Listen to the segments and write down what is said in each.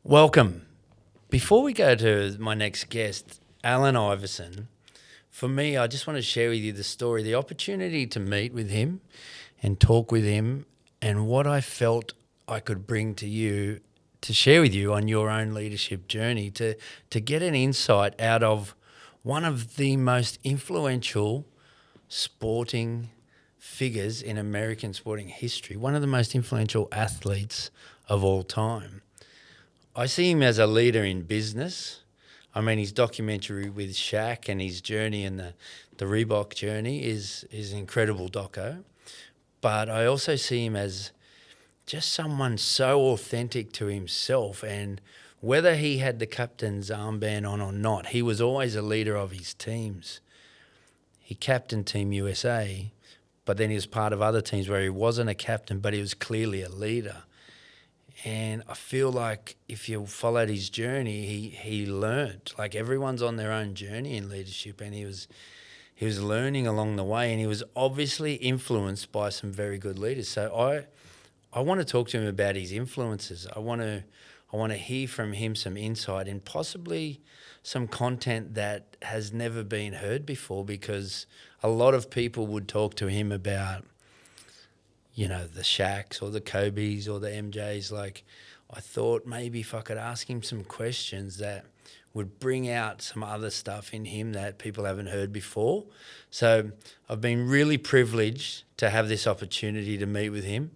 Welcome. Before we go to my next guest, Alan Iverson, for me, I just want to share with you the story, the opportunity to meet with him and talk with him, and what I felt I could bring to you to share with you on your own leadership journey, to get an insight out of one of the most influential sporting figures in American sporting history, one of the most influential athletes of all time. I see him as a leader in business. I mean, his documentary with Shaq and his journey and the Reebok journey is incredible doco. But I also see him as just someone so authentic to himself, and whether he had the captain's armband on or not, he was always a leader of his teams. He captained Team USA, but then he was part of other teams where he wasn't a captain, but he was clearly a leader. And I feel like if you followed his journey, he learned. Like, everyone's on their own journey in leadership, and he was learning along the way, and he was obviously influenced by some very good leaders. So I want to talk to him about his influences. I want to hear from him some insight and possibly some content that has never been heard before, because a lot of people would talk to him about, you know, the Shaqs or the Kobes or the MJs. Like, I thought maybe if I could ask him some questions that would bring out some other stuff in him that people haven't heard before. So I've been really privileged to have this opportunity to meet with him,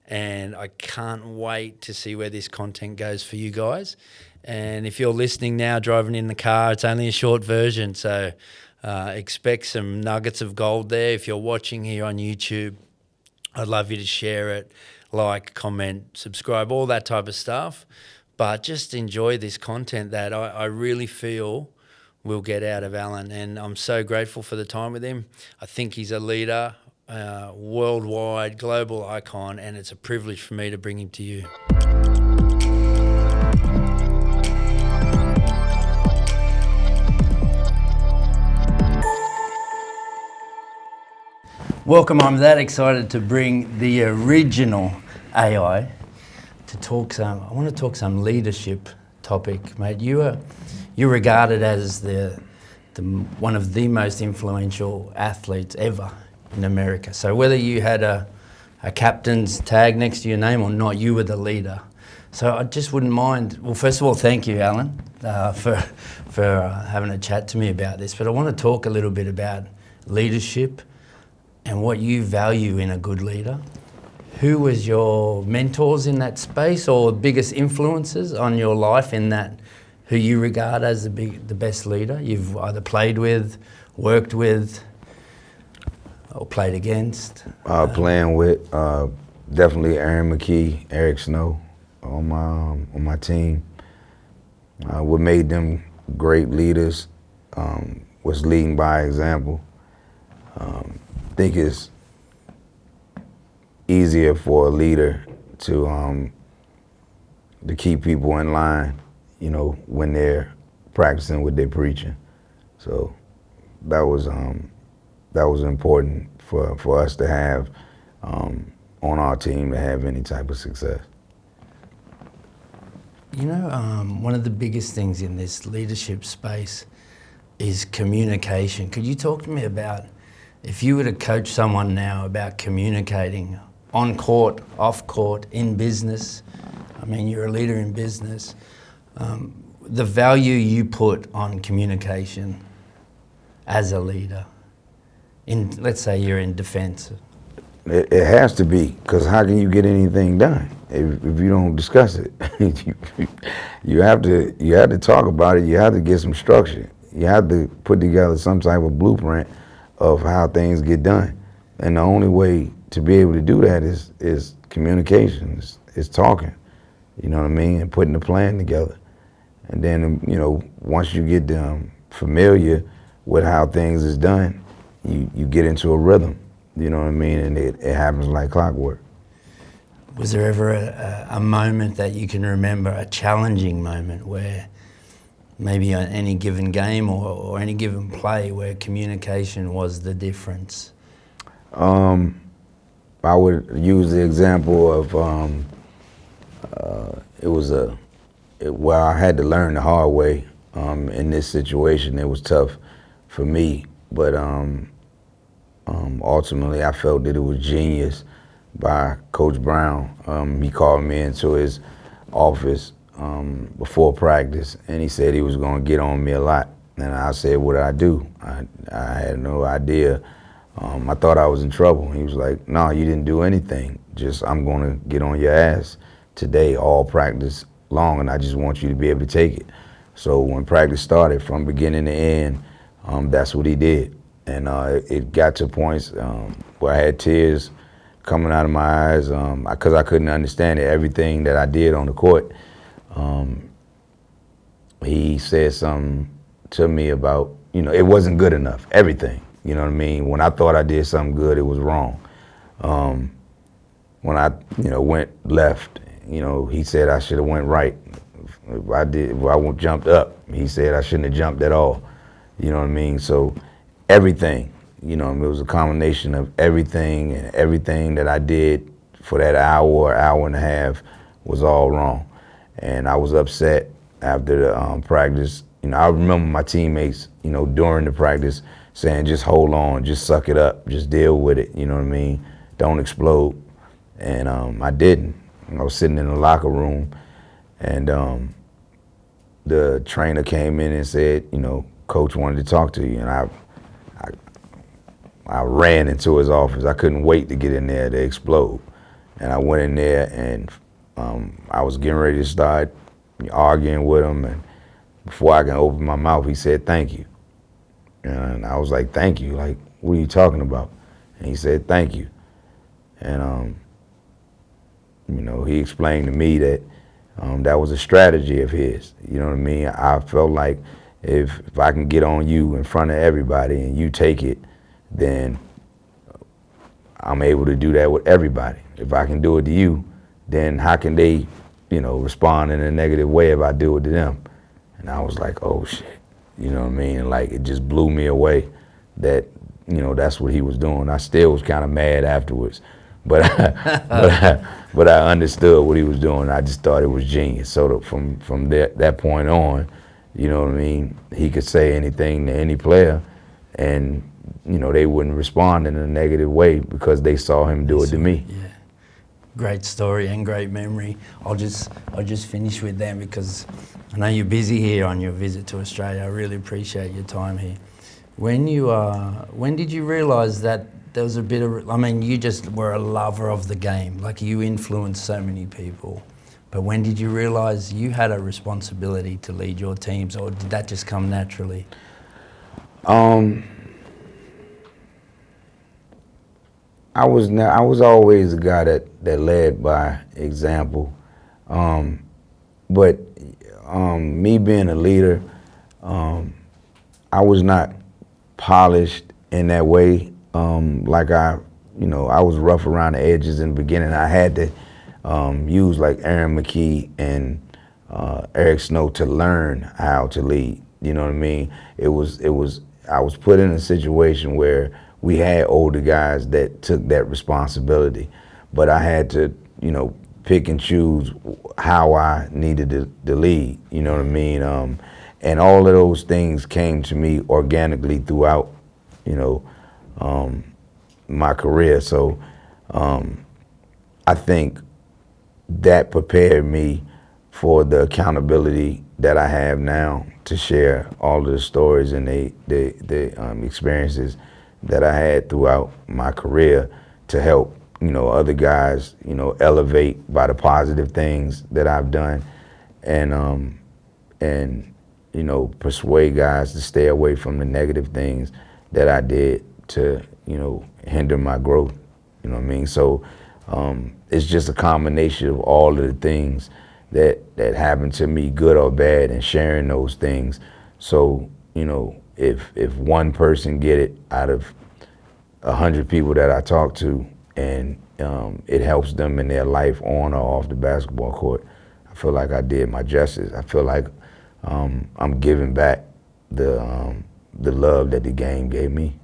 and I can't wait to see where this content goes for you guys. And if you're listening now, driving in the car, it's only a short version, so expect some nuggets of gold there. If you're watching here on YouTube, I'd love you to share it, like, comment, subscribe, all that type of stuff. But just enjoy this content that I really feel we'll get out of Alan. And I'm so grateful for the time with him. I think he's a leader, worldwide, global icon, and it's a privilege for me to bring him to you. Welcome. I'm that excited to bring the original AI to talk some. I want to talk some leadership topic, mate. You're regarded as the one of the most influential athletes ever in America. So whether you had a captain's tag next to your name or not, you were the leader. So I just wouldn't mind. Well, first of all, thank you, Alan, for having a chat to me about this. But I want to talk a little bit about leadership and what you value in a good leader. Who was your mentors in that space, or biggest influences on your life in that, who you regard as the best leader you've either played with, worked with, or played against? Playing with definitely Aaron McKee, Eric Snow on my team. What made them great leaders was leading by example. I think it's easier for a leader to keep people in line, you know, when they're practicing what they're preaching. So that was important for us to have on our team to have any type of success. You know, one of the biggest things in this leadership space is communication. Could you talk to me about, if you were to coach someone now about communicating on court, off court, in business? I mean, you're a leader in business. The value you put on communication as a leader, let's say you're in defense. It has to be, because how can you get anything done if you don't discuss it? you have to talk about it. You have to get some structure. You have to put together some type of blueprint of how things get done. And the only way to be able to do that is communication, is talking, you know what I mean, and putting the plan together. And then, you know, once you get familiar with how things is done, you get into a rhythm, you know what I mean, and it happens like clockwork. Was there ever a moment that you can remember, a challenging moment where maybe on any given game or any given play where communication was the difference? I would use the example of it well, I had to learn the hard way. In this situation, it was tough for me, but ultimately, I felt that it was genius by Coach Brown. He called me into his office before practice, and he said he was going to get on me a lot. And I said, "What did I do?" I had no idea. I thought I was in trouble. He was like, "No, you didn't do anything. Just I'm going to get on your ass today, all practice long, and I just want you to be able to take it." So when practice started, from beginning to end, that's what he did. And it got to points where I had tears coming out of my eyes because I couldn't understand it. Everything that I did on the court, he said something to me about, it wasn't good enough, everything. You know what I mean? When I thought I did something good, it was wrong. When I, went left, he said I should have went right. If I jumped up, he said I shouldn't have jumped at all. You know what I mean? So everything, it was a combination of everything, and everything that I did for that hour or hour and a half was all wrong. And I was upset after the practice. I remember my teammates, during the practice saying, just hold on, just suck it up, just deal with it, you know what I mean? Don't explode. And I didn't. I was sitting in the locker room, and the trainer came in and said, Coach wanted to talk to you. And I ran into his office. I couldn't wait to get in there to explode. And I went in there, and I was getting ready to start arguing with him. And before I can open my mouth, he said, "Thank you." And I was like, "Thank you? Like, what are you talking about?" And he said, "Thank you." And, he explained to me that that was a strategy of his. You know what I mean? I felt like if I can get on you in front of everybody and you take it, then I'm able to do that with everybody. If I can do it to you, then how can they, respond in a negative way if I do it to them? And I was like, oh shit, you know what I mean? And like, it just blew me away that, that's what he was doing. I still was kind of mad afterwards, but but I understood what he was doing. I just thought it was genius. So from that point on, you know what I mean, he could say anything to any player, and they wouldn't respond in a negative way because they saw him do it to me. Yeah. Great story and great memory. I'll just finish with them because I know you're busy here on your visit to Australia. I really appreciate your time here. When did you realise that there was a bit of, you just were a lover of the game, like you influenced so many people. But when did you realise you had a responsibility to lead your teams, or did that just come naturally? I was always a guy that led by example, but me being a leader, I was not polished in that way. Like I was rough around the edges in the beginning. I had to use like Aaron McKee and Eric Snow to learn how to lead. You know what I mean? I was put in a situation where we had older guys that took that responsibility, but I had to, pick and choose how I needed to lead. You know what I mean? And all of those things came to me organically throughout, my career. So I think that prepared me for the accountability that I have now to share all of the stories and the experiences that I had throughout my career to help, other guys, elevate by the positive things that I've done, and persuade guys to stay away from the negative things that I did to, hinder my growth. You know what I mean? So it's just a combination of all of the things that happened to me, good or bad, and sharing those things. So, if one person get it out of 100 people that I talk to, and it helps them in their life on or off the basketball court, I feel like I did my justice. I feel like I'm giving back the love that the game gave me.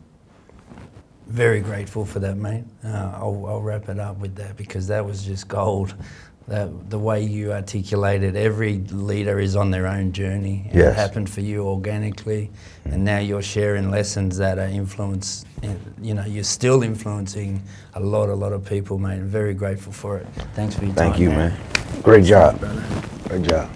Very grateful for that, mate. I'll wrap it up with that because that was just gold. the way you articulated, every leader is on their own journey. And Yes. It happened for you organically, and now you're sharing lessons that are you're still influencing a lot of people, mate. I'm very grateful for it. Thanks for your time. Thank you, man. Great job. Brother. Great job.